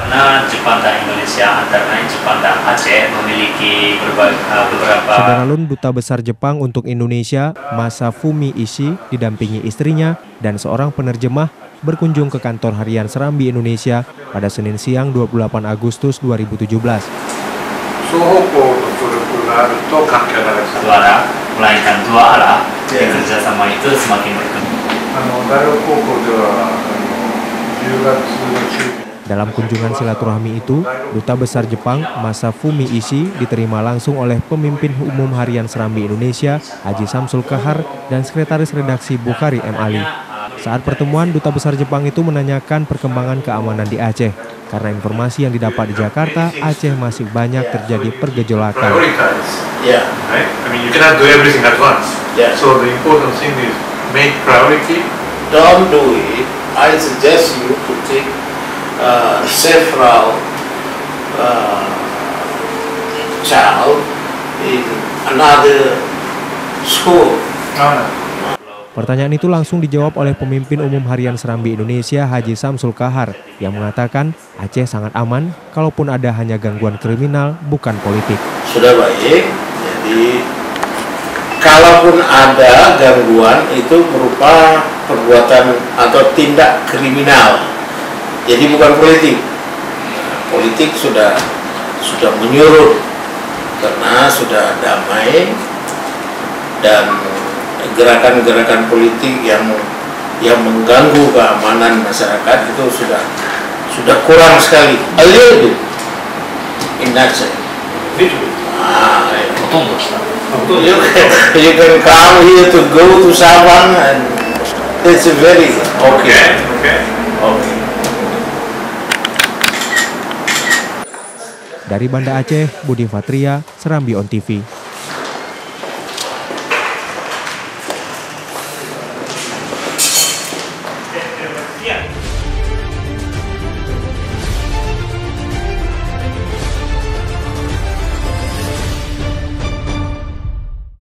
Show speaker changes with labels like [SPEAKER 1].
[SPEAKER 1] Karena Jepang dan Indonesia, antara lain Jepang dan Aceh memiliki beberapa...
[SPEAKER 2] Saudara Lun, Duta Besar Jepang untuk Indonesia, Masafumi Ishii, didampingi istrinya dan seorang penerjemah berkunjung ke kantor harian Serambi Indonesia pada Senin siang 28 Agustus 2017.
[SPEAKER 1] Suara, melainkan dua arah, kerjasama itu semakin berkembang.
[SPEAKER 2] Dalam kunjungan silaturahmi itu, Duta Besar Jepang Masafumi Ishii diterima langsung oleh Pemimpin Umum Harian Serambi Indonesia, Haji Samsul Kahar, dan Sekretaris Redaksi Bukhari M. Ali. Saat pertemuan, Duta Besar Jepang itu menanyakan perkembangan keamanan di Aceh. Karena informasi yang didapat di Jakarta, Aceh masih banyak terjadi pergejolakan.
[SPEAKER 3] Don't do it. I suggest you to take several child in another school.
[SPEAKER 2] Pertanyaan itu langsung dijawab oleh Pemimpin Umum Harian Serambi Indonesia, Haji Samsul Kahar, yang mengatakan Aceh sangat aman, kalaupun ada hanya gangguan kriminal, bukan politik.
[SPEAKER 3] Sudah baik, jadi kalaupun ada gangguan itu berupa perbuatan atau tindak kriminal. Jadi bukan politik. Politik sudah menyuruh karena sudah damai, dan gerakan-gerakan politik yang mengganggu keamanan masyarakat itu sudah kurang sekali. A little bit in Aceh. You can come here to go to Sabang and it's very okay.
[SPEAKER 2] Dari Banda Aceh, Budi Fatria, Serambi On TV.